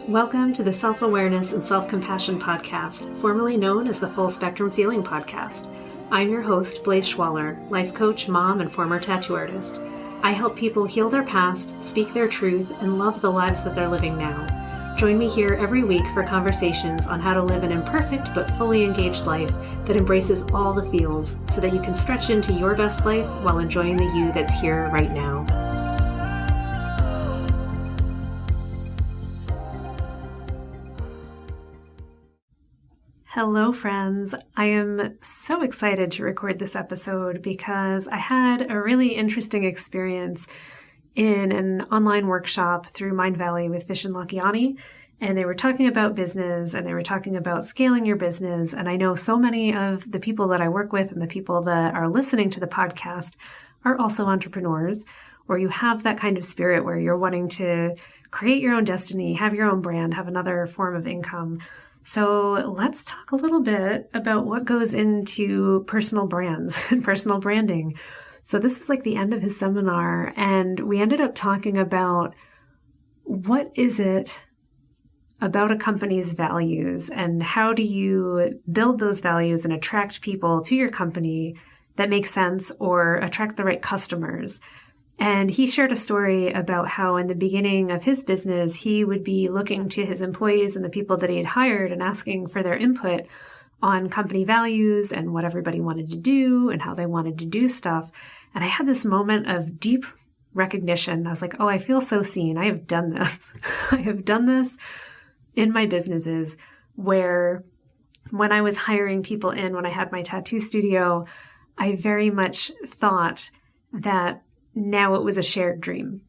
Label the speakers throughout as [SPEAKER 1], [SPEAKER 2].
[SPEAKER 1] Welcome to the Self-Awareness and Self-Compassion Podcast, formerly known as the Full Spectrum Feeling Podcast. I'm your host, Blaise Schwaller, life coach, mom, and former tattoo artist. I help people heal their past, speak their truth, and love the lives that they're living now. Join me here every week for conversations on how to live an imperfect but fully engaged life that embraces all the feels so that you can stretch into your best life while enjoying the you that's here right now. Hello, friends. I am so excited to record this episode because I had a really interesting experience in an online workshop through Mindvalley with Vishen Lakhiani, and they were talking about business and they were talking about scaling your business. And I know so many of the people that I work with and the people that are listening to the podcast are also entrepreneurs, or you have that kind of spirit where you're wanting to create your own destiny, have your own brand, have another form of income. So let's talk a little bit about what goes into personal brands and personal branding. So this was like the end of his seminar, and we ended up talking about what is it about a company's values and how do you build those values and attract people to your company that make sense or attract the right customers. And he shared a story about how in the beginning of his business, he would be looking to his employees and the people that he had hired and asking for their input on company values and what everybody wanted to do and how they wanted to do stuff. And I had this moment of deep recognition. I was like, oh, I feel so seen. I have done this. I have done this in my businesses where when I was hiring people in, when I had my tattoo studio, I very much thought that now it was a shared dream.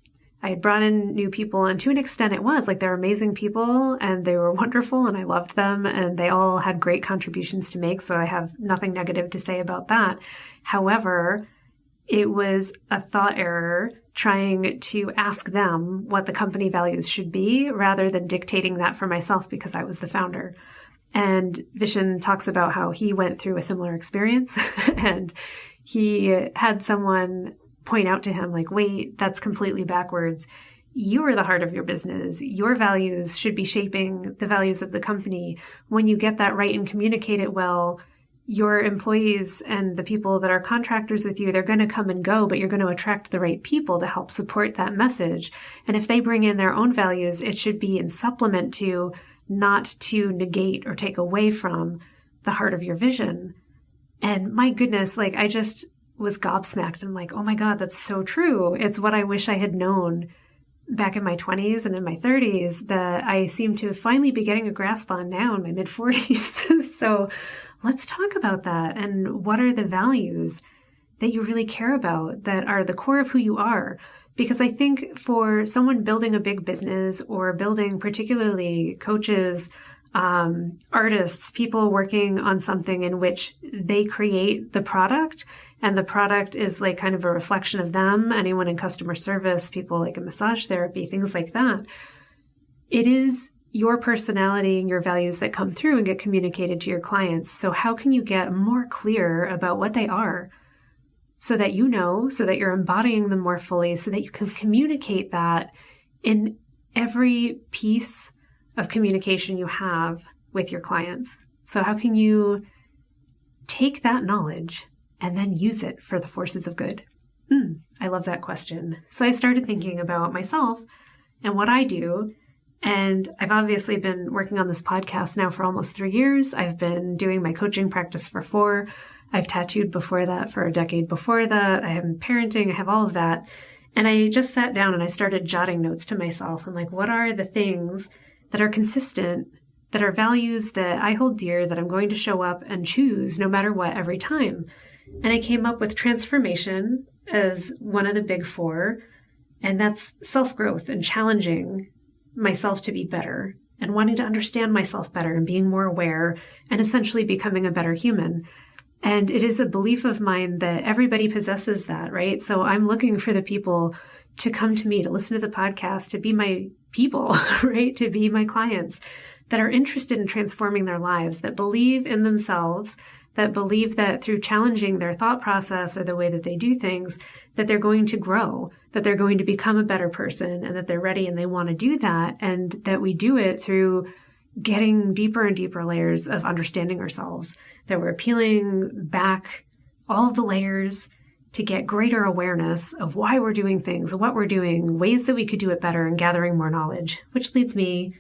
[SPEAKER 1] I had brought in new people, and to an extent it was like they're amazing people and they were wonderful and I loved them and they all had great contributions to make. So I have nothing negative to say about that. However, it was a thought error trying to ask them what the company values should be rather than dictating that for myself because I was the founder. And Vishen talks about how he went through a similar experience and he had someone point out to him like, wait, that's completely backwards. You are the heart of your business. Your values should be shaping the values of the company. When you get that right and communicate it well, your employees and the people that are contractors with you, they're going to come and go, but you're going to attract the right people to help support that message. And if they bring in their own values, it should be in supplement to, not to negate or take away from the heart of your vision. And my goodness, like I just was gobsmacked. I'm like, oh my God, that's so true. It's what I wish I had known back in my 20s and in my 30s that I seem to finally be getting a grasp on now in my mid 40s. So let's talk about that. And what are the values that you really care about that are the core of who you are? Because I think for someone building a big business or building particularly coaches, artists, people working on something in which they create the product and the product is like kind of a reflection of them, anyone in customer service, people like in massage therapy, things like that. It is your personality and your values that come through and get communicated to your clients. So how can you get more clear about what they are so that you know, so that you're embodying them more fully, so that you can communicate that in every piece of communication you have with your clients? So how can you take that knowledge and then use it for the forces of good? I love that question. So I started thinking about myself and what I do. And I've obviously been working on this podcast now for almost 3 years. I've been doing my coaching practice for 4. I've tattooed before that for a decade before that. I am parenting. I have all of that. And I just sat down and I started jotting notes to myself. I'm like, what are the things that are consistent, that are values that I hold dear, that I'm going to show up and choose no matter what every time? And I came up with transformation as one of the big 4. And that's self-growth and challenging myself to be better and wanting to understand myself better and being more aware and essentially becoming a better human. And it is a belief of mine that everybody possesses that, right? So I'm looking for the people to come to me, to listen to the podcast, to be my people, right? To be my clients that are interested in transforming their lives, that believe in themselves, that believe that through challenging their thought process or the way that they do things, that they're going to grow, that they're going to become a better person, and that they're ready and they want to do that. And that we do it through getting deeper and deeper layers of understanding ourselves, that we're peeling back all of the layers to get greater awareness of why we're doing things, what we're doing, ways that we could do it better, and gathering more knowledge, which leads me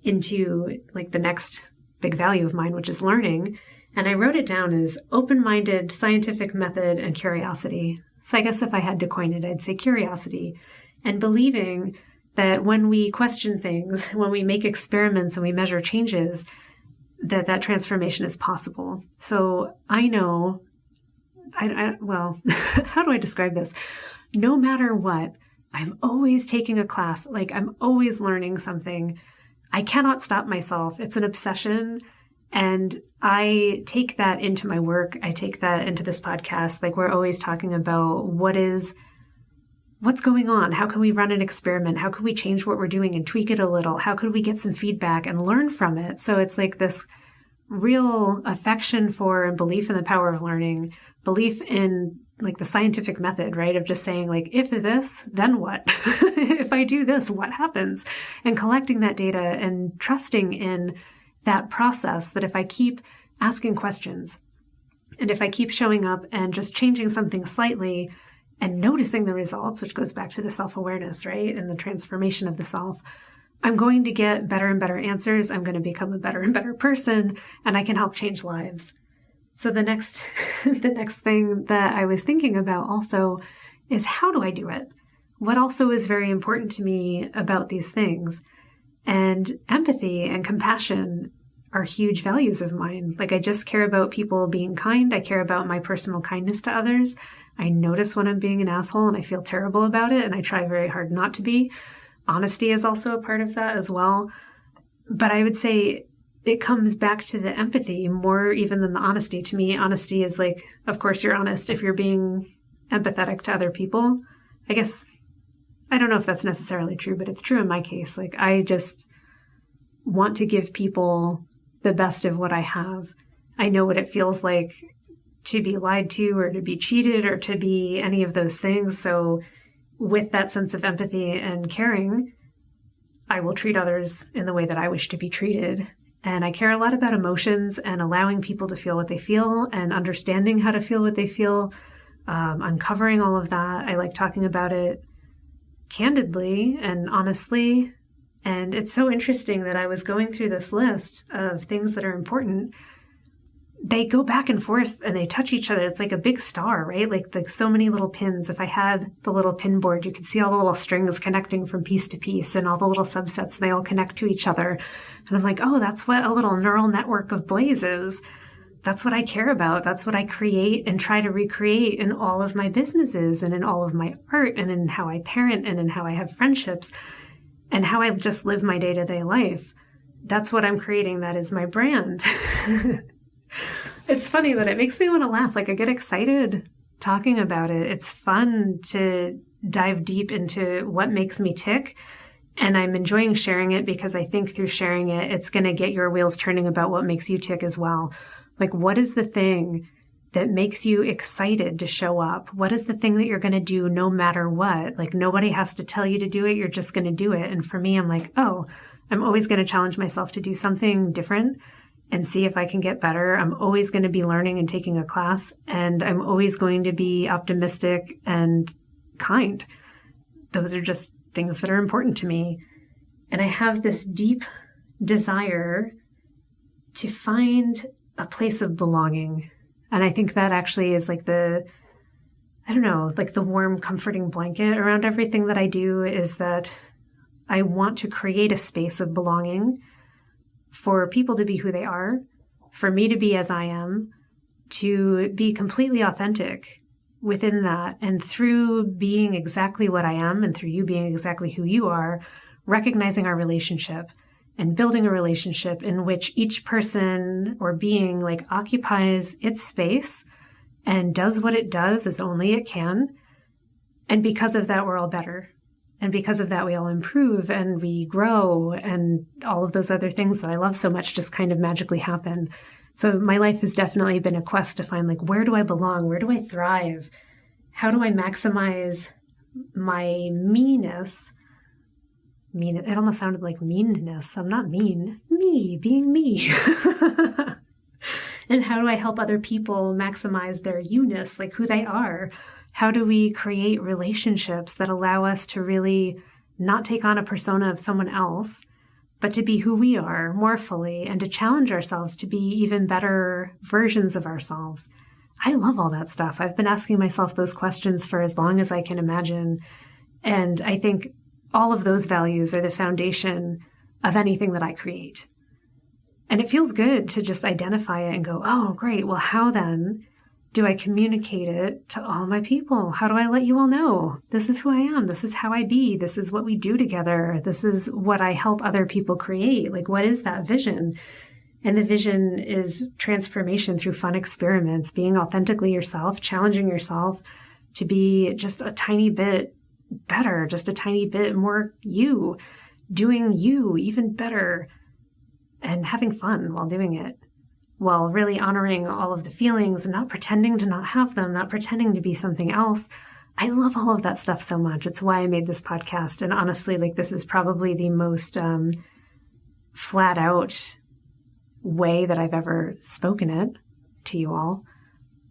[SPEAKER 1] into like the next big value of mine, which is learning. And I wrote it down as open-minded, scientific method, and curiosity. So I guess if I had to coin it, I'd say curiosity, and believing that when we question things, when we make experiments and we measure changes, that transformation is possible. So I know, well, how do I describe this? No matter what, I'm always taking a class, like I'm always learning something. I cannot stop myself. It's an obsession. And I take that into my work. I take that into this podcast. Like we're always talking about what's going on? How can we run an experiment? How can we change what we're doing and tweak it a little? How could we get some feedback and learn from it? So it's like this real affection for and belief in the power of learning, belief in like the scientific method, right? Of just saying like, if this, then what? If I do this, what happens? And collecting that data and trusting in that process, that if I keep asking questions and if I keep showing up and just changing something slightly and noticing the results, which goes back to the self-awareness, right? And the transformation of the self, I'm going to get better and better answers. I'm going to become a better and better person, and I can help change lives. So the next thing that I was thinking about also is, how do I do it? What also is very important to me about these things? And empathy and compassion are huge values of mine. Like I just care about people being kind. I care about my personal kindness to others. I notice when I'm being an asshole and I feel terrible about it, and I try very hard not to be. Honesty is also a part of that as well. But I would say it comes back to the empathy more even than the honesty. To me, honesty is like, of course you're honest if you're being empathetic to other people. I guess, I don't know if that's necessarily true, but it's true in my case. Like I just want to give people the best of what I have. I know what it feels like to be lied to or to be cheated or to be any of those things. So with that sense of empathy and caring, I will treat others in the way that I wish to be treated. And I care a lot about emotions and allowing people to feel what they feel and understanding how to feel what they feel, uncovering all of that. I like talking about it candidly and honestly. And it's so interesting that I was going through this list of things that are important. They go back and forth and they touch each other. It's like a big star, right? Like so many little pins. If I had the little pin board, you could see all the little strings connecting from piece to piece and all the little subsets, and they all connect to each other. And I'm like, oh, that's what a little neural network of Blaze is. That's what I care about. That's what I create and try to recreate in all of my businesses and in all of my art and in how I parent and in how I have friendships and how I just live my day-to-day life. That's what I'm creating. That is my brand. It's funny that it makes me want to laugh. Like I get excited talking about it. It's fun to dive deep into what makes me tick. And I'm enjoying sharing it because I think through sharing it, it's going to get your wheels turning about what makes you tick as well. Like, what is the thing that makes you excited to show up? What is the thing that you're going to do no matter what? Like, nobody has to tell you to do it. You're just going to do it. And for me, I'm like, oh, I'm always going to challenge myself to do something different and see if I can get better. I'm always going to be learning and taking a class, and I'm always going to be optimistic and kind. Those are just things that are important to me. And I have this deep desire to find a place of belonging. And I think that actually is like the warm, comforting blanket around everything that I do, is that I want to create a space of belonging for people to be who they are, for me to be as I am, to be completely authentic within that. And through being exactly what I am and through you being exactly who you are, recognizing our relationship and building a relationship in which each person or being like occupies its space and does what it does as only it can. And because of that, we're all better. And because of that, we all improve and we grow, and all of those other things that I love so much just kind of magically happen. So my life has definitely been a quest to find, like, where do I belong? Where do I thrive? How do I maximize my meanness? It almost sounded like meanness. I'm not mean. Me, being me. And how do I help other people maximize their you-ness, like who they are? How do we create relationships that allow us to really not take on a persona of someone else, but to be who we are more fully and to challenge ourselves to be even better versions of ourselves? I love all that stuff. I've been asking myself those questions for as long as I can imagine. And I think all of those values are the foundation of anything that I create. And it feels good to just identify it and go, oh, great. Well, how then do I communicate it to all my people? How do I let you all know? This is who I am. This is how I be. This is what we do together. This is what I help other people create. Like, what is that vision? And the vision is transformation through fun experiments, being authentically yourself, challenging yourself to be just a tiny bit better, just a tiny bit more you, doing you even better, and having fun while doing it, while really honoring all of the feelings and not pretending to not have them, not pretending to be something else. I love all of that stuff so much. It's why I made this podcast. And honestly, like, this is probably the most flat out way that I've ever spoken it to you all.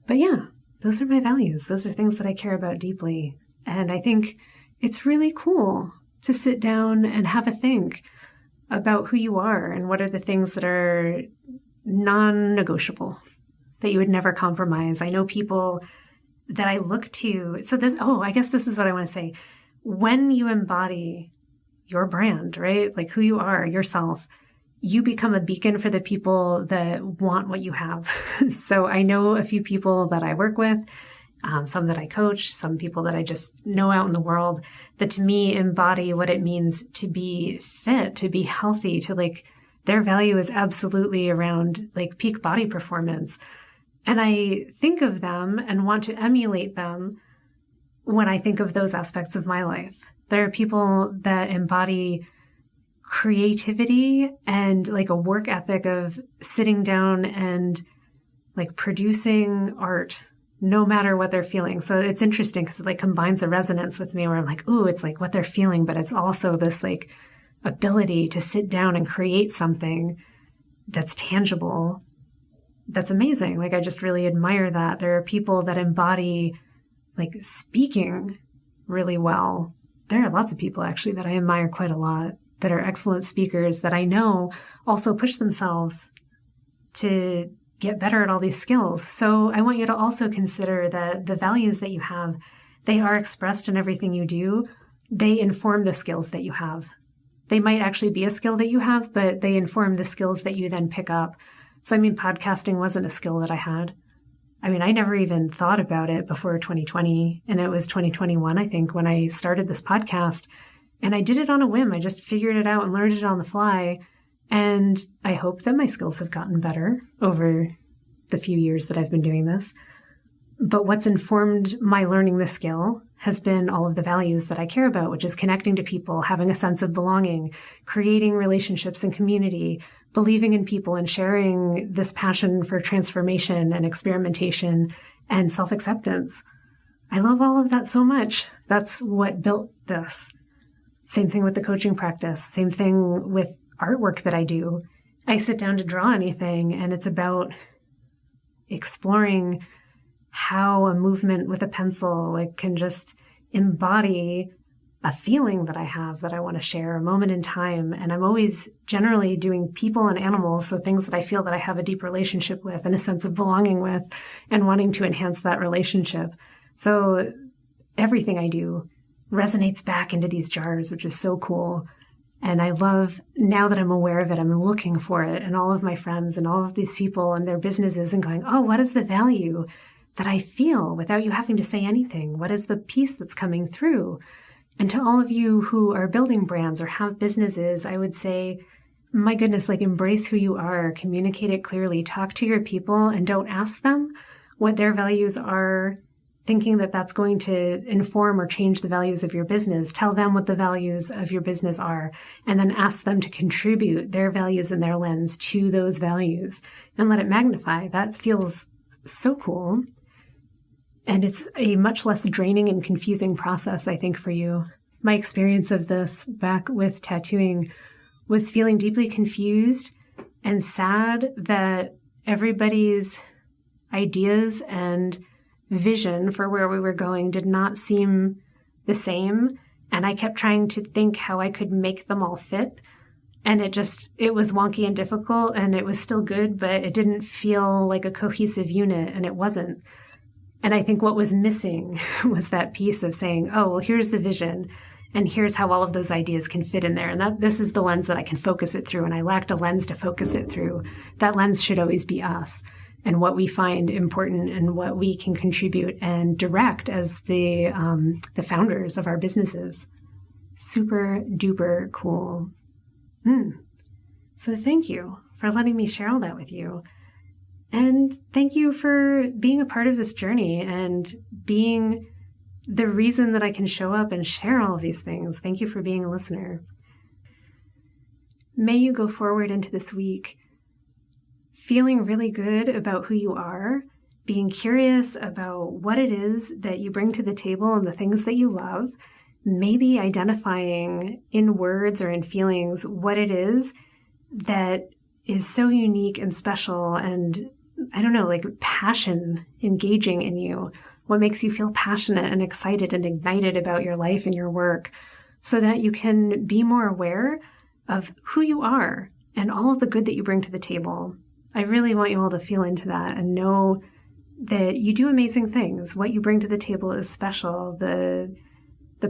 [SPEAKER 1] But yeah, those are my values. Those are things that I care about deeply. And I think it's really cool to sit down and have a think about who you are and what are the things that are non-negotiable, that you would never compromise. I know people that I look to. So I guess this is what I want to say. When you embody your brand, right? Like who you are, yourself, you become a beacon for the people that want what you have. So I know a few people that I work with, some that I coach, some people that I just know out in the world that to me embody what it means to be fit, to be healthy, to like their value is absolutely around like peak body performance. And I think of them and want to emulate them when I think of those aspects of my life. There are people that embody creativity and like a work ethic of sitting down and like producing art no matter what they're feeling. So it's interesting because it like combines a resonance with me where I'm like, ooh, it's like what they're feeling, but it's also this like ability to sit down and create something that's tangible. That's amazing. Like, I just really admire that. There are people that embody like speaking really well. There are lots of people actually that I admire quite a lot that are excellent speakers that I know also push themselves to get better at all these skills. So I want you to also consider that the values that you have, they are expressed in everything you do. They inform the skills that you have. They might actually be a skill that you have, but they inform the skills that you then pick up. So, I mean, podcasting wasn't a skill that I had. I mean, I never even thought about it before 2020. And it was 2021, I think, when I started this podcast. And I did it on a whim. I just figured it out and learned it on the fly. And I hope that my skills have gotten better over the few years that I've been doing this. But what's informed my learning the skill has been all of the values that I care about, which is connecting to people, having a sense of belonging, creating relationships and community, believing in people and sharing this passion for transformation and experimentation and self-acceptance. I love all of that so much. That's what built this. Same thing with the coaching practice. Same thing with artwork that I do. I sit down to draw anything, and it's about exploring how a movement with a pencil like can just embody a feeling that I have that I want to share, a moment in time. And I'm always generally doing people and animals, so things that I feel that I have a deep relationship with and a sense of belonging with and wanting to enhance that relationship. So everything I do resonates back into these jars, which is so cool. And I love, now that I'm aware of it, I'm looking for it and all of my friends and all of these people and their businesses and going, oh, what is the value that I feel without you having to say anything? What is the piece that's coming through? And to all of you who are building brands or have businesses, I would say, my goodness, like embrace who you are, communicate it clearly, talk to your people and don't ask them what their values are thinking that that's going to inform or change the values of your business. Tell them what the values of your business are, and then ask them to contribute their values and their lens to those values and let it magnify. That feels so cool. And it's a much less draining and confusing process, I think, for you. My experience of this back with tattooing was feeling deeply confused and sad that everybody's ideas and vision for where we were going did not seem the same. And I kept trying to think how I could make them all fit. And it was wonky and difficult, and it was still good, but it didn't feel like a cohesive unit, and it wasn't. And I think what was missing was that piece of saying, oh, well, here's the vision, and here's how all of those ideas can fit in there. And this is the lens that I can focus it through. And I lacked a lens to focus it through. That lens should always be us and what we find important and what we can contribute and direct as the founders of our businesses. Super duper cool. So thank you for letting me share all that with you. And thank you for being a part of this journey and being the reason that I can show up and share all of these things. Thank you for being a listener. May you go forward into this week feeling really good about who you are, being curious about what it is that you bring to the table and the things that you love, maybe identifying in words or in feelings what it is that is so unique and special and, I don't know, like passion engaging in you. What makes you feel passionate and excited and ignited about your life and your work, so that you can be more aware of who you are and all of the good that you bring to the table. I really want you all to feel into that and know that you do amazing things. What you bring to the table is special. The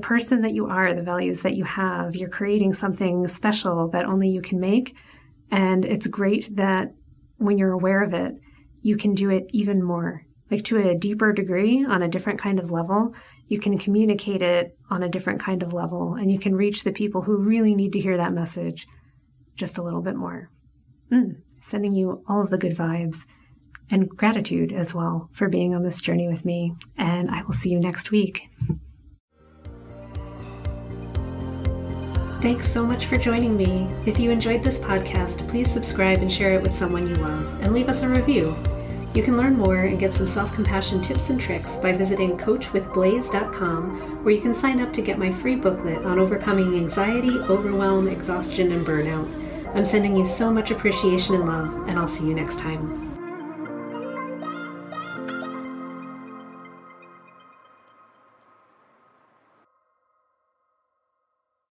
[SPEAKER 1] person that you are, the values that you have, you're creating something special that only you can make. And it's great that when you're aware of it, you can do it even more, like to a deeper degree on a different kind of level. You can communicate it on a different kind of level, and you can reach the people who really need to hear that message just a little bit more. Sending you all of the good vibes and gratitude as well for being on this journey with me. And I will see you next week. Thanks so much for joining me. If you enjoyed this podcast, please subscribe and share it with someone you love, and leave us a review. You can learn more and get some self-compassion tips and tricks by visiting coachwithblaze.com, where you can sign up to get my free booklet on overcoming anxiety, overwhelm, exhaustion, and burnout. I'm sending you so much appreciation and love, and I'll see you next time.